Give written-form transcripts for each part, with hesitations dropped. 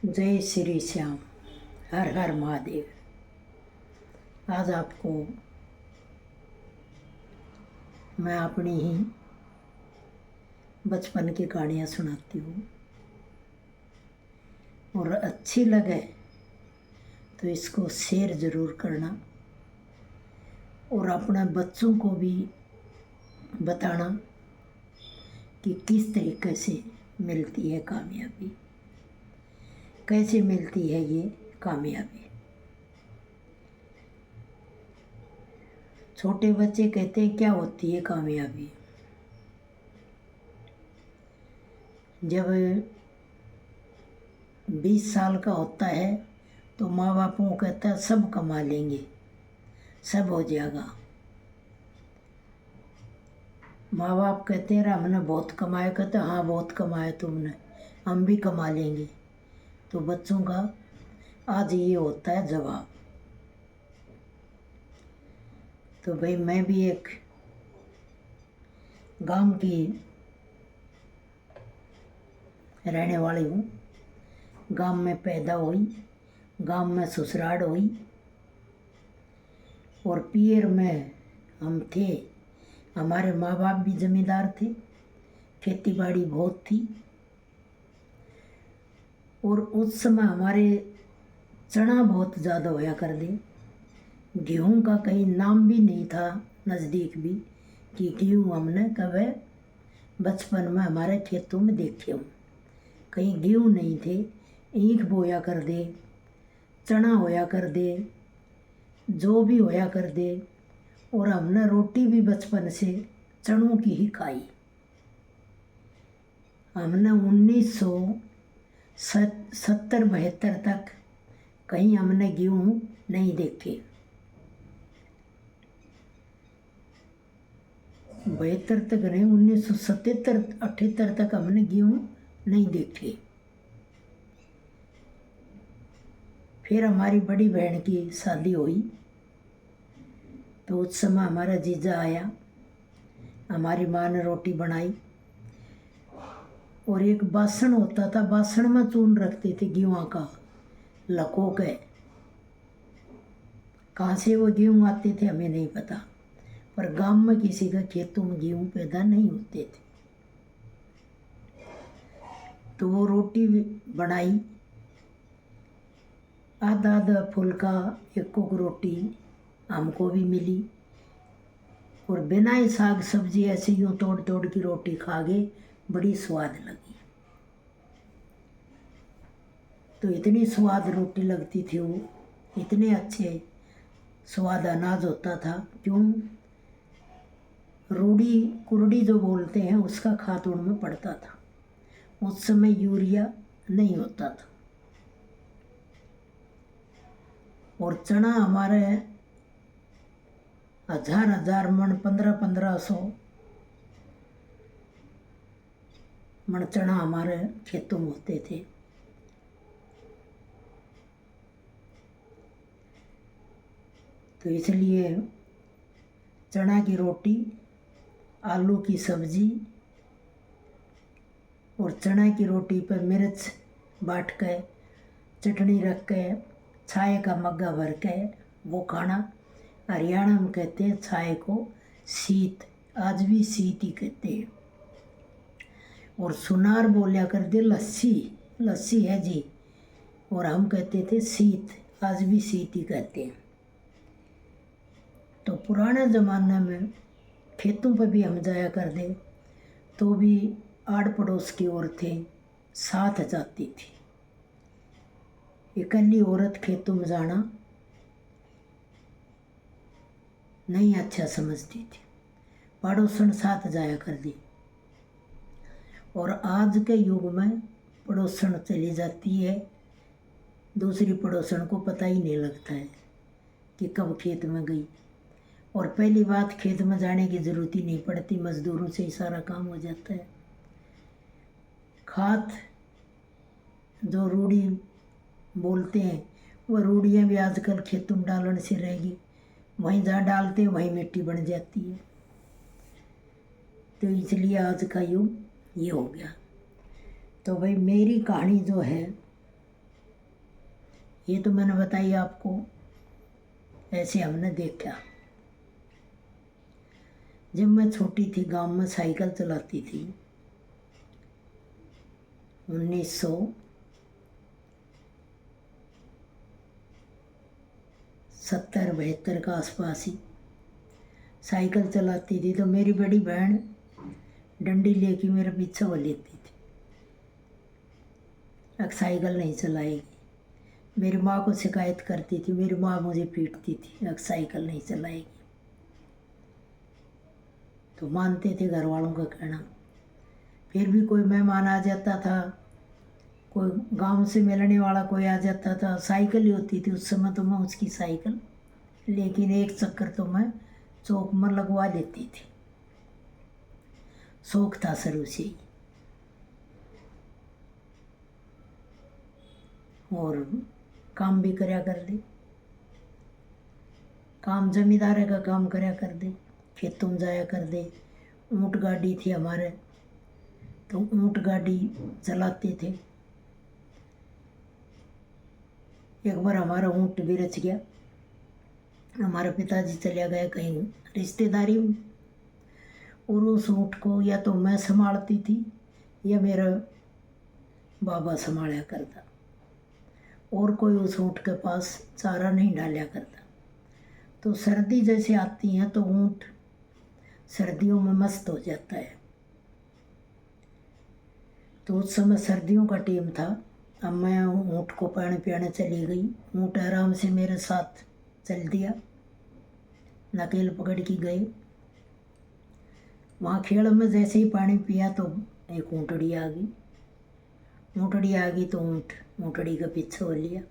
जय श्री श्याम। हर हर महादेव। आज आपको मैं अपनी ही बचपन की कहानियाँ सुनाती हूँ, और अच्छी लगे तो इसको शेयर ज़रूर करना और अपने बच्चों को भी बताना कि किस तरीके से मिलती है कामयाबी, कैसे मिलती है ये कामयाबी। छोटे बच्चे कहते हैं क्या होती है कामयाबी। जब 20 साल का होता है तो माँ बापों को कहता है सब कमा लेंगे, सब हो जाएगा। माँ बाप कहते हैं हमने बहुत कमाया, कहते हाँ बहुत कमाया तुमने, हम भी कमा लेंगे। तो बच्चों का आज ये होता है जवाब। तो भाई मैं भी एक गांव की रहने वाली हूँ। गांव में पैदा हुई, गांव में ससुराल हुई, और पियर में हम थे। हमारे माँ बाप भी जमींदार थे, खेती बाड़ी बहुत थी। और उस समय हमारे चना बहुत ज़्यादा होया कर दे। गेहूँ का कहीं नाम भी नहीं था नज़दीक भी कि गेहूँ हमने कभी बचपन में हमारे खेतों में देखे हूँ। कहीं गेहूँ नहीं थे, ईख बोया कर दे, चना होया कर दे, जो भी होया कर दे। और हमने रोटी भी बचपन से चनों की ही खाई। हमने 1970-72 तक कहीं हमने गेहूँ नहीं देखे। 72 तक नहीं, 1977-78 तक हमने गेहूँ नहीं देखे। फिर हमारी बड़ी बहन की शादी हुई तो उस समय हमारा जीजा आया, हमारी माँ ने रोटी बनाई। और एक बासन होता था, बासन में चून रखते थे गेहूँ का, लको के। कहाँ से वो गेहूँ आते थे हमें नहीं पता, पर गांव में किसी का खेतों में गेहूँ पैदा नहीं होते थे। तो वो रोटी बनाई, आधा आधा फुल्का, एक रोटी हमको भी मिली। और बिना ही साग सब्जी ऐसे यूँ तोड़ तोड़ की रोटी खा गए, बड़ी स्वाद लगी। तो इतनी स्वाद रोटी लगती थी वो, इतने अच्छे स्वाद अनाज होता था। क्यों, रूड़ी कुरड़ी जो बोलते हैं उसका खाद उनमें पड़ता था। उस समय यूरिया नहीं होता था। और चना हमारे 1000 मन, 1500 मन चना हमारे खेतों में होते थे। तो इसलिए चना की रोटी, आलू की सब्जी, और चना की रोटी पर मिर्च बाँट के, चटनी रख के, छाए का मग्गा भर के वो खाना। हरियाणा में कहते हैं छाए को सीत, आज भी सीत ही कहते हैं। और सुनार बोलिया कर दे लस्सी, लस्सी है जी, और हम कहते थे सीत, आज भी सीत ही कहते हैं। तो पुराने ज़माने में खेतों पर भी हम जाया कर दे तो भी आड़ पड़ोस की औरतें साथ जाती थी। इकल्ली औरत खेतों में जाना नहीं अच्छा समझती थी, पड़ोसन साथ जाया कर दी। और आज के युग में पड़ोसन चली जाती है, दूसरी पड़ोसन को पता ही नहीं लगता है कि कब खेत में गई। और पहली बात, खेत में जाने की ज़रूरत ही नहीं पड़ती, मज़दूरों से ही सारा काम हो जाता है। खाद जो रूढ़ी बोलते हैं, वो रूढ़ियाँ भी आजकल खेतों में डालने से रहेगी। वहीं जहाँ डालते हैं वहीं मिट्टी बन जाती है। तो इसलिए आज का युग ये हो गया। तो भाई मेरी कहानी जो है ये तो मैंने बताई आपको, ऐसे हमने देखा। जब मैं छोटी थी गांव में साइकिल चलाती थी, 1970-72 का आसपास ही साइकिल चलाती थी। तो मेरी बड़ी बहन डंडी लेके मेरे पीछे वो लेती थी, अब साइकिल नहीं चलाएगी। मेरी माँ को शिकायत करती थी, मेरी माँ मुझे पीटती थी, अब साइकिल नहीं चलाएगी। तो मानते थे घर वालों का कहना। फिर भी कोई मेहमान आ जाता था, कोई गांव से मिलने वाला कोई आ जाता था, साइकिल ही होती थी उस समय, तो मैं उसकी साइकिल, लेकिन एक चक्कर तो मैं चौक में लगवा लेती थी। शौक था शुरू से ही। और काम भी करया कर दे, काम जमींदार का काम करया कर दे, खेतों में जाया कर दे। ऊँट गाड़ी थी हमारे, तो ऊँट गाड़ी चलाते थे। एक बार हमारा ऊँट भी रच गया, हमारे पिताजी चले गए कहीं रिश्तेदारी में, और उस ऊँट को या तो मैं संभालती थी या मेरा बाबा संभाला करता, और कोई उस ऊँट के पास चारा नहीं डाला करता। तो सर्दी जैसे आती है तो ऊँट सर्दियों में मस्त हो जाता है। तो उस समय सर्दियों का टाइम था। अब मैं ऊँट को पानी पियाने चली गई, ऊँट आराम से मेरे साथ चल दिया, नकेल पकड़ के गए। वहाँ खेड़ में जैसे ही पानी पिया तो एक ऊँटड़ी आ गई। ऊँटड़ी आ गई तो ऊँटड़ी के पीछे हो लिया।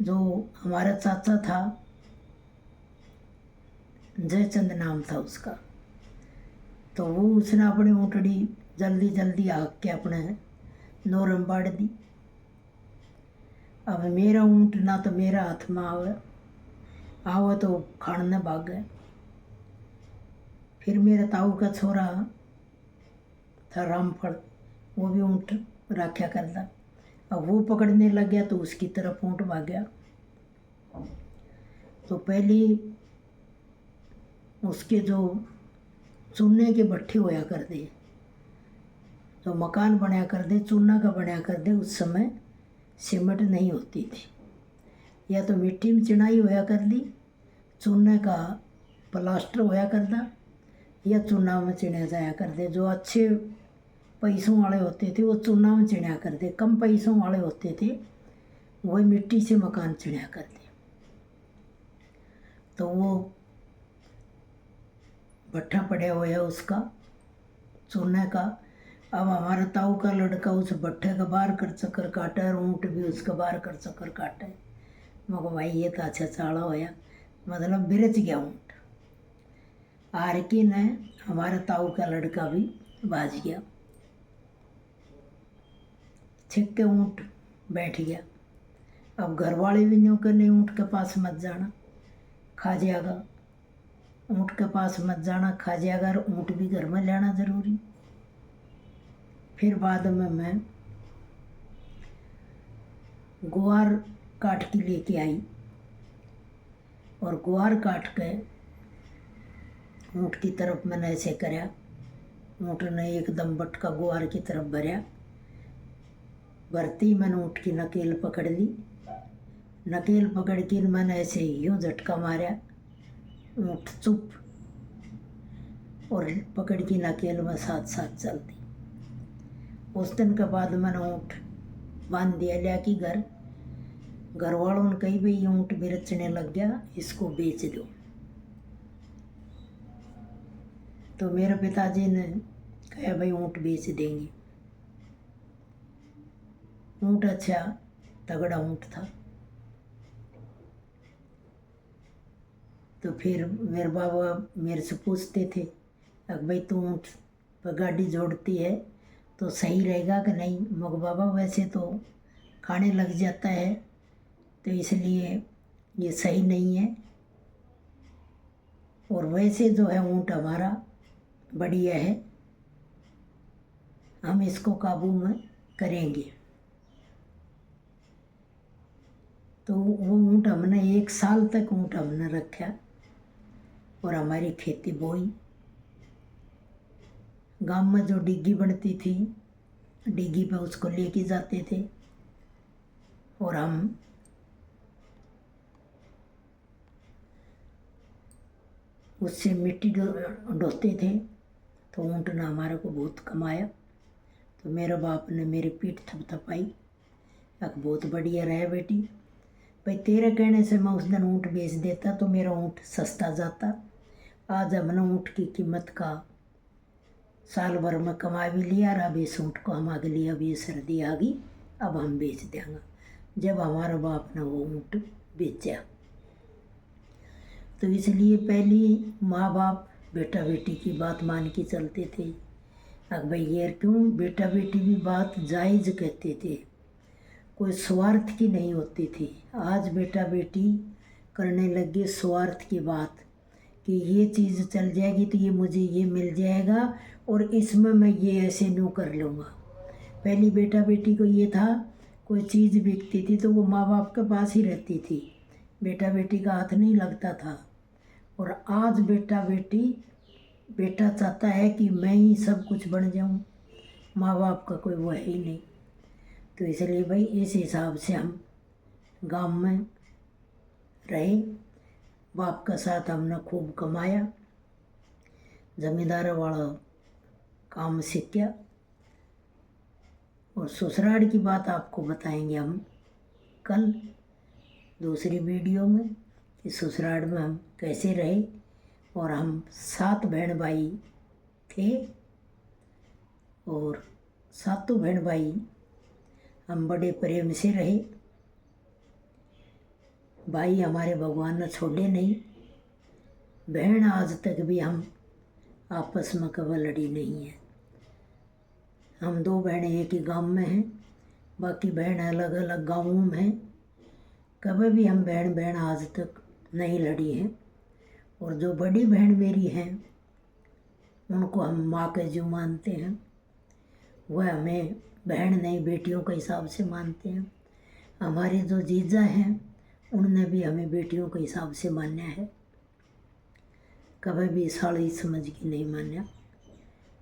जो हमारा चाचा था, जयचंद नाम था उसका, तो वो उसने अपनी ऊँटड़ी जल्दी जल्दी हाँक के अपने नोर में बाड़ दी। अब मेरा ऊँट ना तो मेरा हाथ में आवे तो खाने भाग गए। फिर मेरे ताऊ का छोरा था रामफल, वो भी ऊँट रखा करता। अब वो पकड़ने लग गया तो उसकी तरफ ऊँट भाग गया। तो पहले उसके जो चूने के भट्ठे होया कर दे, जो मकान बनाया कर दे, चूना का बनाया कर दे, उस समय सीमेंट नहीं होती थी, या तो मिट्टी में चिनाई होया कर दी, चूने का प्लास्टर होया करता, या चूना में चिड़िया जाया कर दे। जो अच्छे पैसों वाले होते थे वो चूना में चिड़िया कर दे, कम पैसों वाले होते थे वही मिट्टी से मकान चिड़िया कर दे। तो वो भट्ठा पड़ा हुआ उसका चूने का। अब हमारे ताऊ का लड़का उस भट्ठे का बाहर कर चक्कर काटा है, और ऊँट भी उसका बाहर कर चक्कर काटा है। मगर भाई ये तो अच्छा चाड़ा होया, मतलब बिरच गया ऊँट। आर के ने हमारे ताऊ का लड़का भी बाज गया, छिक के ऊँट बैठ गया। अब घर वाले भी न्यू करने, ऊँट के पास मत जाना, खा जाएगा, ऊँट के पास मत जाना, खा जाएगा, और ऊँट भी घर में लाना जरूरी। फिर बाद में मैं गुआर काट के लेके आई, और गुआर काट के ऊँट की तरफ मैंने ऐसे कराया, ऊँट ने एकदम बटका गुआर की तरफ भरया। भरती मैंने ऊँट की नकेल पकड़ ली, नकेल पकड़ के मैंने ऐसे यूँ झटका मारा, ऊँट चुप, और पकड़ की नकेल में साथ साथ चलती। उस दिन के बाद मैंने ऊँट बांध दिया, लिया कि घर वालों ने कही भाई ये ऊँट बेचने लग गया, इसको बेच दो। तो मेरे पिताजी ने कहा भाई ऊँट बेच देंगे। ऊँट अच्छा तगड़ा ऊँट था। तो फिर मेरे बाबा मेरे से पूछते थे, अब भाई तू ऊँट पर गाड़ी जोड़ती है तो सही रहेगा कि नहीं? मगर बाबा वैसे तो खाने लग जाता है, तो इसलिए ये सही नहीं है, और वैसे जो है ऊँट हमारा बढ़िया है, हम इसको काबू में करेंगे। तो वो ऊँट हमने 1 साल तक ऊँट हमने रखा और हमारी खेती बोई। गांव में जो डिग्गी बनती थी, डिग्गी पे उसको लेके जाते थे और हम उससे मिट्टी ढोते थे। तो ऊँट ने हमारे को बहुत कमाया। तो मेरे बाप ने मेरी पीठ थपथपाई, अब बहुत बढ़िया रहे बेटी, भाई तेरे कहने से मैं उस दिन ऊँट बेच देता तो मेरा ऊँट सस्ता जाता। आज हमने ऊँट की कीमत का साल भर में कमा भी लिया और अब इस ऊँट को हम आगे लिए, अब ये सर्दी आ गई, अब हम बेच देंगे। जब हमारे बाप ने वो ऊँट बेचा, तो इसलिए पहली माँ बाप बेटा बेटी की बात मान के चलते थे। अब भाई ये क्यों, बेटा बेटी भी बात जायज़ कहते थे, कोई स्वार्थ की नहीं होती थी। आज बेटा बेटी करने लगे स्वार्थ की बात कि ये चीज़ चल जाएगी तो ये मुझे ये मिल जाएगा और इसमें मैं ये ऐसे न्यू कर लूँगा। पहली बेटा बेटी को ये था, कोई चीज़ बिकती थी तो वो माँ बाप के पास ही रहती थी, बेटा बेटी का हाथ नहीं लगता था। और आज बेटा चाहता है कि मैं ही सब कुछ बन जाऊं, माँ बाप का कोई वो है ही नहीं। तो इसलिए भाई इस हिसाब से हम गांव में रहे। बाप का साथ हमने खूब कमाया, जमींदार वाला काम सीखा। और ससुराल की बात आपको बताएंगे हम कल दूसरी वीडियो में कि ससुराल में हम कैसे रहे। और हम 7 बहन भाई थे और 7 बहन भाई हम बड़े प्रेम से रहे। भाई हमारे भगवान ने छोड़े नहीं, बहन आज तक भी हम आपस में कभी लड़ी नहीं है। हम 2 बहनें एक ही गांव में हैं, बाकी बहन अलग अलग गांवों में हैं। कभी भी हम बहन आज तक नहीं लड़ी हैं। और जो बड़ी बहन मेरी हैं उनको हम माँ के जो मानते हैं, वह हमें बहन नहीं बेटियों के हिसाब से मानते हैं। हमारे जो जीजा हैं उनने भी हमें बेटियों के हिसाब से माना है, कभी भी साड़ी समझ के नहीं माना।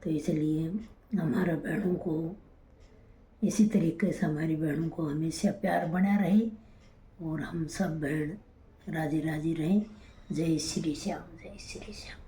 तो इसलिए हमारा बहनों को इसी तरीके से हमारी बहनों को हमेशा प्यार बना रहे और हम सब बहन राजी राजी रहें। जय श्री श्याम, जय श्री श्याम।